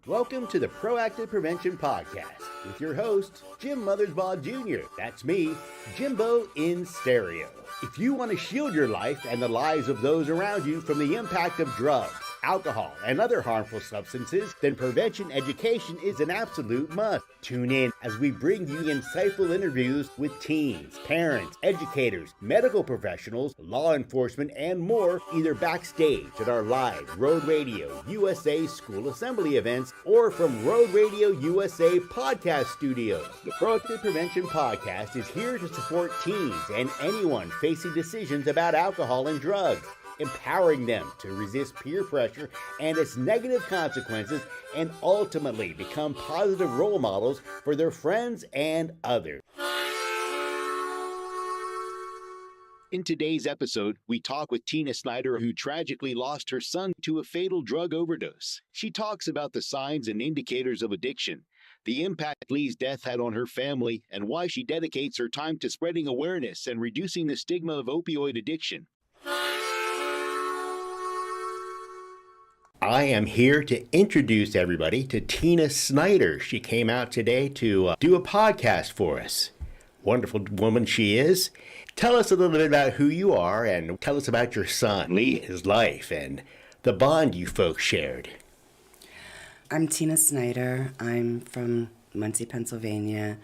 Welcome to the Proactive Prevention Podcast with your host, Jim Mothersbaugh Jr. That's me, Jimbo in stereo. If you want to shield your life and the lives of those around you from the impact of drugs, alcohol, and other harmful substances, then prevention education is an absolute must. Tune in as we bring you insightful interviews with teens, parents, educators, medical professionals, law enforcement, and more, either backstage at our live Road Radio USA School Assembly events or from Road Radio USA podcast studios. The Proactive Prevention Podcast is here to support teens and anyone facing decisions about alcohol and drugs, empowering them to resist peer pressure and its negative consequences and ultimately become positive role models for their friends and others. In today's episode, we talk with Tina Snyder, who tragically lost her son to a fatal drug overdose. She talks about the signs and indicators of addiction, the impact Lee's death had on her family, and why she dedicates her time to spreading awareness and reducing the stigma of opioid addiction. I am here to introduce everybody to Tina Snyder. She came out today to do a podcast for us. Wonderful woman she is. Tell us a little bit about who you are and tell us about your son, Lee, his life, and the bond you folks shared. I'm Tina Snyder. I'm from Muncie, Pennsylvania.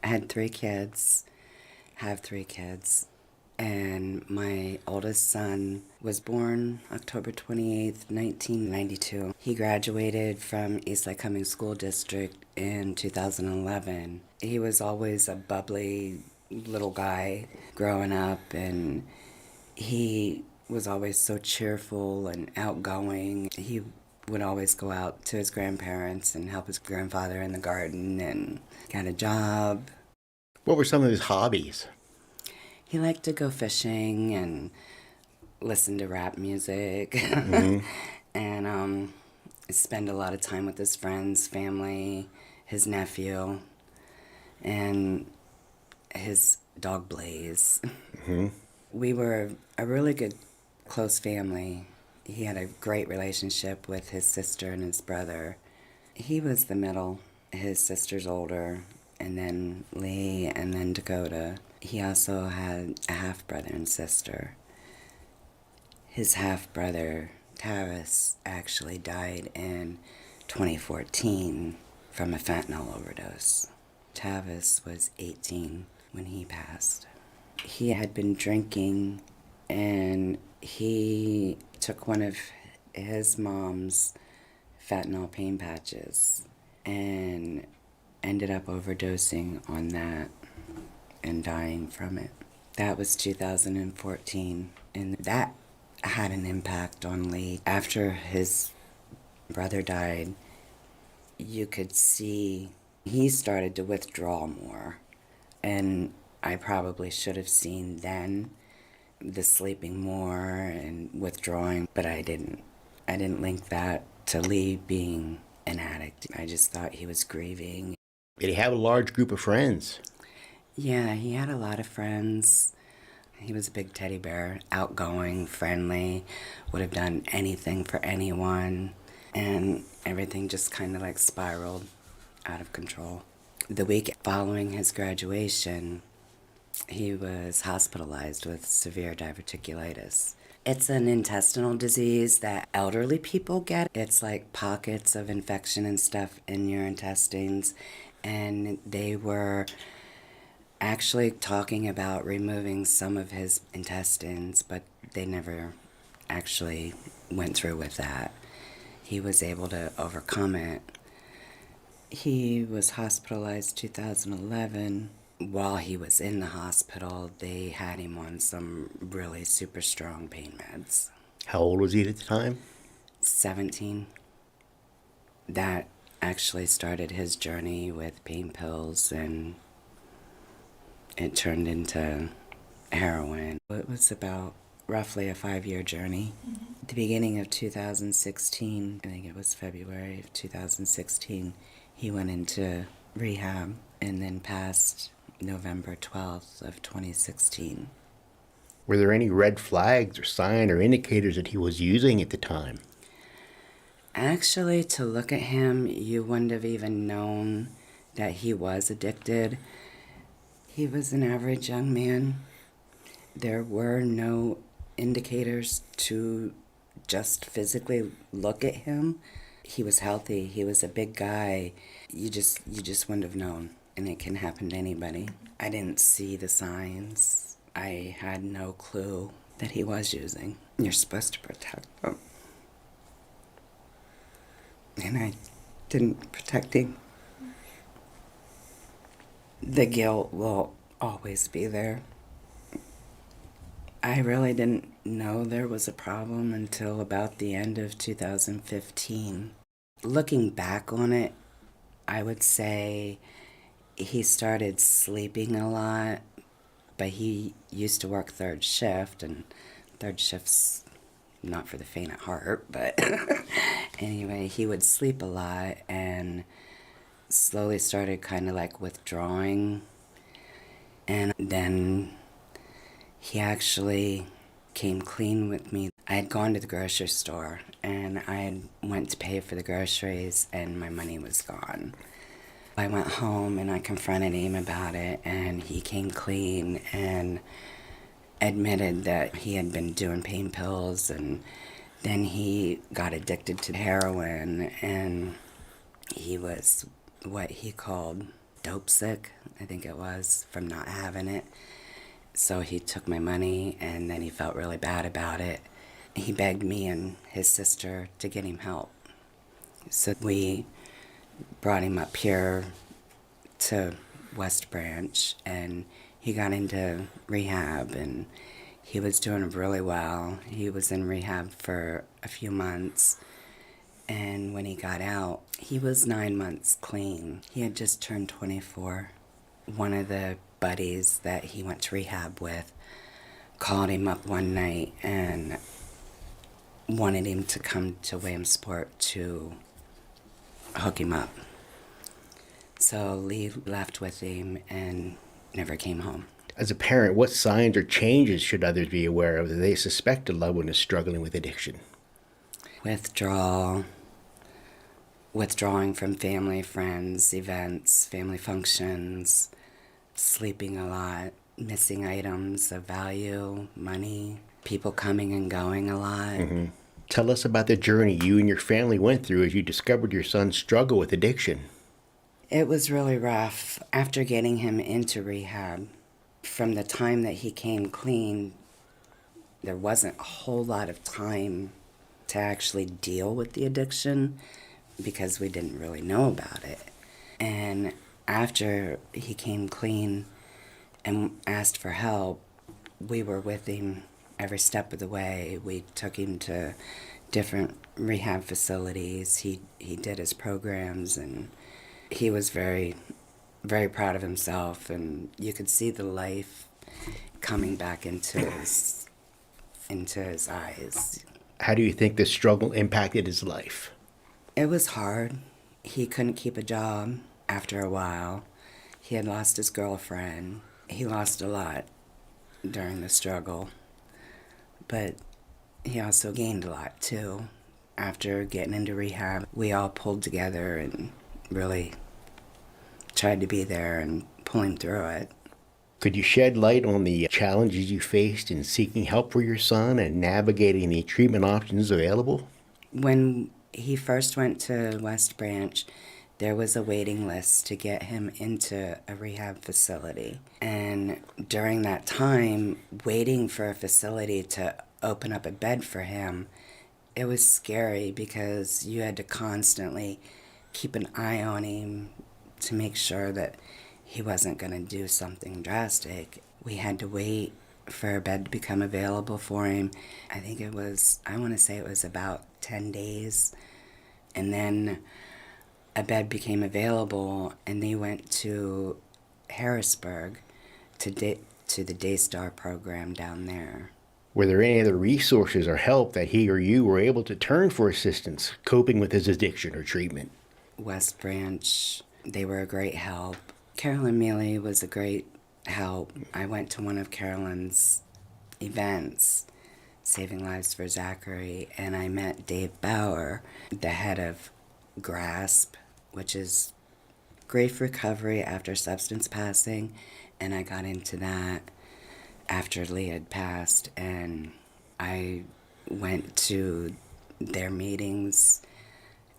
I had 3 kids, have 3 kids. And my oldest son was born October 28th, 1992. He graduated from East Lake Cummings School District in 2011. He was always a bubbly little guy growing up, and he was always so cheerful and outgoing. He would always go out to his grandparents and help his grandfather in the garden and got a job. What were some of his hobbies? He liked to go fishing and listen to rap music and spend a lot of time with his friends, family, his nephew, and his dog Blaze. We were a really good, close family. He had a great relationship with his sister and his brother. He was the middle. His sister's older, and then Lee, and then Dakota. He also had a half-brother and sister. His half-brother, Tavis, actually died in 2014 from a fentanyl overdose. Tavis was 18 when he passed. He had been drinking, and he took one of his mom's fentanyl pain patches and ended up overdosing on that and dying from it. That was 2014, and that had an impact on Lee. After his brother died, you could see he started to withdraw more, and I probably should have seen then the sleeping more and withdrawing, but I didn't link that to Lee being an addict. I just thought he was grieving. Did he have a large group of friends? Yeah, he had a lot of friends. He was a big teddy bear, outgoing, friendly, would have done anything for anyone, and everything just kind of like spiraled out of control. The week following his graduation, he was hospitalized with severe diverticulitis. It's an intestinal disease that elderly people get. It's like pockets of infection and stuff in your intestines, and they were actually talking about removing some of his intestines, but they never actually went through with that. He was able to overcome it. He was hospitalized 2011. While he was in the hospital, they had him on some really super strong pain meds. How old was he at the time? 17. That actually started his journey with pain pills, and it turned into heroin. It was about roughly a 5-year journey. At the beginning of 2016, I think it was February of 2016, he went into rehab and then passed November 12th of 2016. Were there any red flags or sign or indicators that he was using at the time? Actually, to look at him, you wouldn't have even known that he was addicted. He was an average young man. There were no indicators to just physically look at him. He was healthy. He was a big guy. You just wouldn't have known, and it can happen to anybody. I didn't see the signs. I had no clue that he was using. You're supposed to protect him. And I didn't protect him. The guilt will always be there. I really didn't know there was a problem until about the end of 2015. Looking back on it, I would say he started sleeping a lot, but he used to work third shift, and third shift's not for the faint at heart, but anyway, he would sleep a lot and slowly started kind of like withdrawing. And then he actually came clean with me. I had gone to the grocery store and I had went to pay for the groceries and my money was gone. I went home and I confronted him about it, and he came clean and admitted that he had been doing pain pills, and then he got addicted to heroin, and he was what he called dope sick, I think it was, from not having it. So he took my money, and then he felt really bad about it. He begged me and his sister to get him help. So we brought him up here to West Branch, and he got into rehab, and he was doing really well. He was in rehab for a few months, and when he got out, he was 9 months clean. He had just turned 24. One of the buddies that he went to rehab with called him up one night and wanted him to come to Williamsport to hook him up. So Lee left with him and never came home. As a parent, what signs or changes should others be aware of that they suspect a loved one is struggling with addiction? Withdrawing from family, friends, events, family functions, sleeping a lot, missing items of value, money, people coming and going a lot. Mm-hmm. Tell us about the journey you and your family went through as you discovered your son's struggle with addiction. It was really rough. After getting him into rehab, from the time that he came clean, there wasn't a whole lot of time to actually deal with the addiction because we didn't really know about it. And after he came clean and asked for help, we were with him every step of the way. We took him to different rehab facilities. He did his programs, and he was very, very proud of himself, and you could see the life coming back into his eyes. How do you think this struggle impacted his life? It was hard. He couldn't keep a job after a while. He had lost his girlfriend. He lost a lot during the struggle. But he also gained a lot, too. After getting into rehab, we all pulled together and really tried to be there and pull him through it. Could you shed light on the challenges you faced in seeking help for your son and navigating the treatment options available? When he first went to West Branch, there was a waiting list to get him into a rehab facility. And during that time, waiting for a facility to open up a bed for him, it was scary because you had to constantly keep an eye on him to make sure that he wasn't going to do something drastic. We had to wait for a bed to become available for him. I want to say it was about 10 days. And then a bed became available, and they went to Harrisburg to the Daystar program down there. Were there any other resources or help that he or you were able to turn for assistance coping with his addiction or treatment? West Branch, they were a great help. Carolyn Mealy was a great help. I went to one of Carolyn's events Saving Lives for Zachary, and I met Dave Bauer, the head of GRASP, which is Grief Recovery After Substance Passing, and I got into that after Lee had passed, and I went to their meetings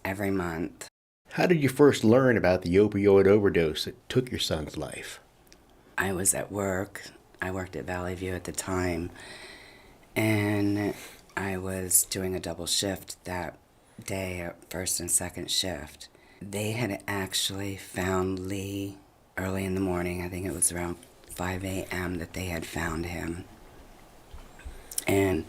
every month. How did you first learn about the opioid overdose that took your son's life? I was at work. I worked at Valley View at the time, and I was doing a double shift that day, first and second shift. They had actually found Lee early in the morning. I think it was around 5 a.m. that they had found him. And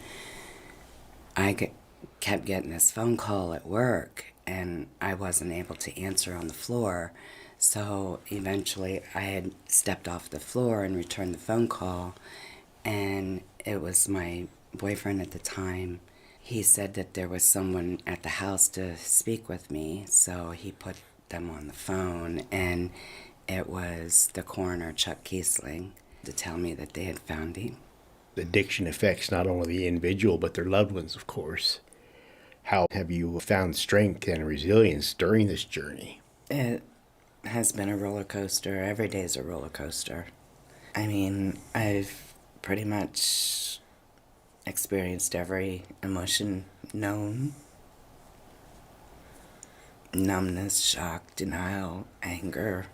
I kept getting this phone call at work, and I wasn't able to answer on the floor. So eventually I had stepped off the floor and returned the phone call, and it was my boyfriend at the time. He said that there was someone at the house to speak with me, so he put them on the phone, and it was the coroner, Chuck Kiesling, to tell me that they had found him. Addiction affects not only the individual, but their loved ones, of course. How have you found strength and resilience during this journey? It has been a roller coaster. Every day is a roller coaster. I mean, I've pretty much experienced every emotion known. Numbness, shock, denial, anger.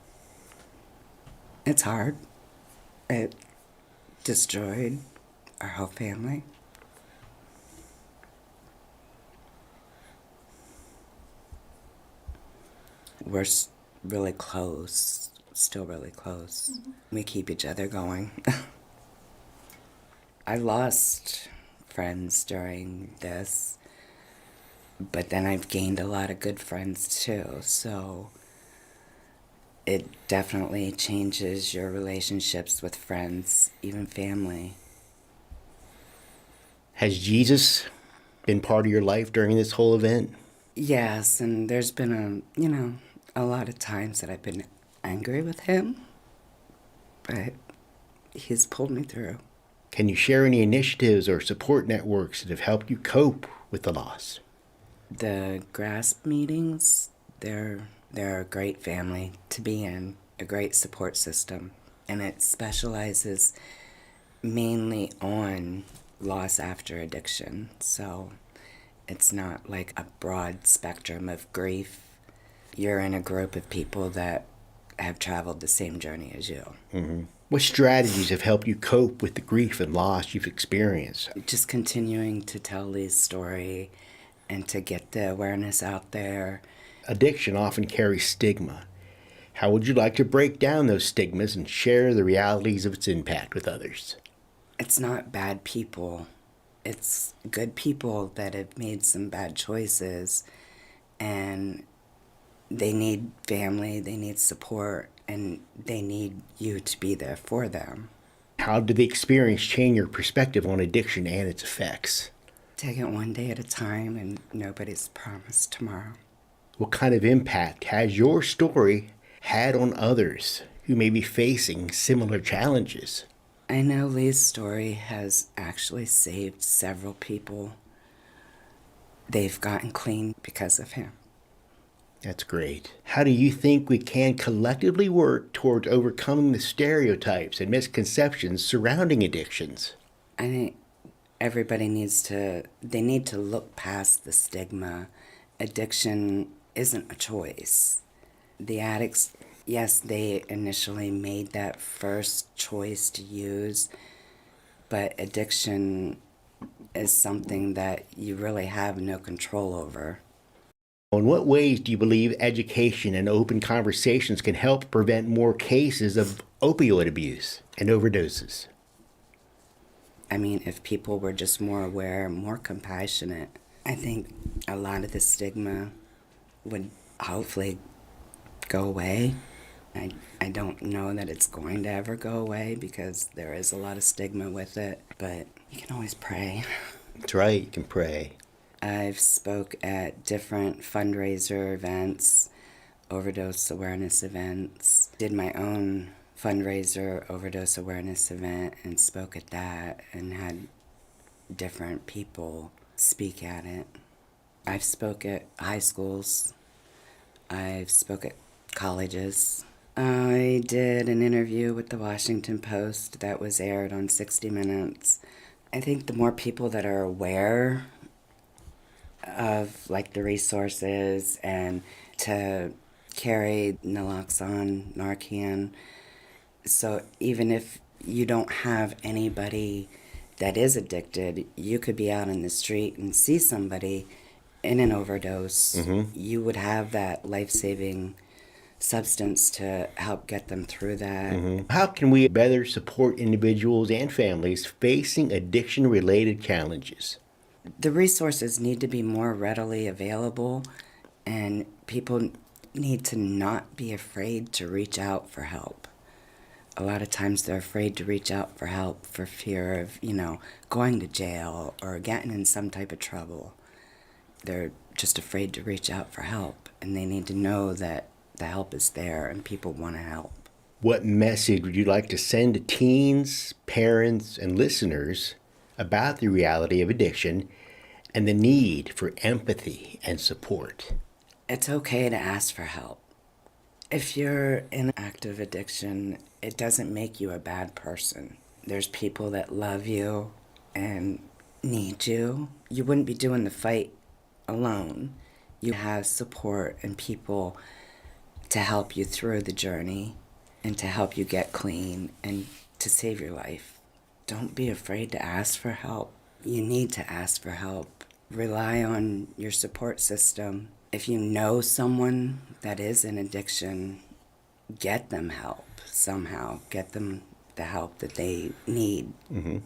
It's hard. It destroyed our whole family. We're really close, still really close. Mm-hmm. We keep each other going. I lost friends during this, but then I've gained a lot of good friends too, so it definitely changes your relationships with friends, even family. Has Jesus been part of your life during this whole event? Yes, and there's been a lot of times that I've been angry with him, but he's pulled me through. Can you share any initiatives or support networks that have helped you cope with the loss? The GRASP meetings, they're a great family to be in, a great support system, and it specializes mainly on loss after addiction, so it's not like a broad spectrum of grief. You're in a group of people that have traveled the same journey as you. Mm-hmm. What strategies have helped you cope with the grief and loss you've experienced? Just continuing to tell Lee's story and to get the awareness out there. Addiction often carries stigma. How would you like to break down those stigmas and share the realities of its impact with others? It's not bad people. It's good people that have made some bad choices, and they need family, they need support, and they need you to be there for them. How did the experience change your perspective on addiction and its effects? Take it one day at a time, and nobody's promised tomorrow. What kind of impact has your story had on others who may be facing similar challenges? I know Lee's story has actually saved several people. They've gotten clean because of him. That's great. How do you think we can collectively work towards overcoming the stereotypes and misconceptions surrounding addictions? I think everybody needs to look past the stigma. Addiction isn't a choice. The addicts, yes, they initially made that first choice to use, but addiction is something that you really have no control over. In what ways do you believe education and open conversations can help prevent more cases of opioid abuse and overdoses? I mean, if people were just more aware, more compassionate, I think a lot of the stigma would hopefully go away. I don't know that it's going to ever go away because there is a lot of stigma with it, but you can always pray. That's right, you can pray. I've spoke at different fundraiser events, overdose awareness events, did my own fundraiser overdose awareness event and spoke at that and had different people speak at it. I've spoke at high schools. I've spoke at colleges. I did an interview with the Washington Post that was aired on 60 Minutes. I think the more people that are aware of like the resources and to carry naloxone, Narcan, so even if you don't have anybody that is addicted, you could be out in the street and see somebody in an overdose. You would have that life-saving substance to help get them through that. How can we better support individuals and families facing addiction-related challenges? The resources need to be more readily available, and people need to not be afraid to reach out for help. A lot of times they're afraid to reach out for help for fear of, going to jail or getting in some type of trouble. They're just afraid to reach out for help, and they need to know that the help is there and people want to help. What message would you like to send to teens, parents, and listeners about the reality of addiction and the need for empathy and support? It's okay to ask for help. If you're in active addiction, it doesn't make you a bad person. There's people that love you and need you. You wouldn't be doing the fight alone. You have support and people to help you through the journey and to help you get clean and to save your life. Don't be afraid to ask for help. You need to ask for help. Rely on your support system. If you know someone that is in addiction, get them help somehow. Get them the help that they need.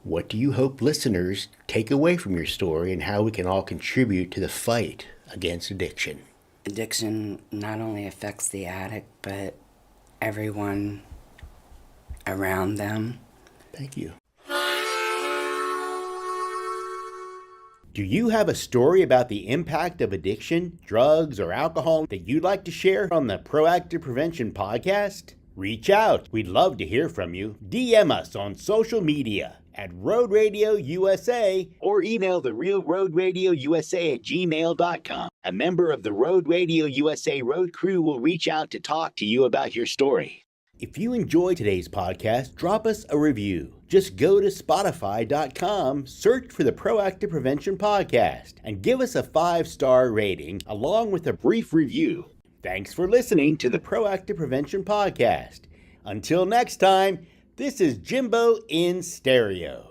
What do you hope listeners take away from your story and how we can all contribute to the fight against addiction? Addiction not only affects the addict, but everyone around them. Thank you. Do you have a story about the impact of addiction, drugs, or alcohol that you'd like to share on the Proactive Prevention Podcast? Reach out. We'd love to hear from you. DM us on social media at Road Radio USA or email the Real Road Radio USA at gmail.com. A member of the Road Radio USA road crew will reach out to talk to you about your story. If you enjoyed today's podcast, drop us a review. Just go to Spotify.com, search for the Proactive Prevention Podcast, and give us a 5-star rating along with a brief review. Thanks for listening to the Proactive Prevention Podcast. Until next time, this is Jimbo in Stereo.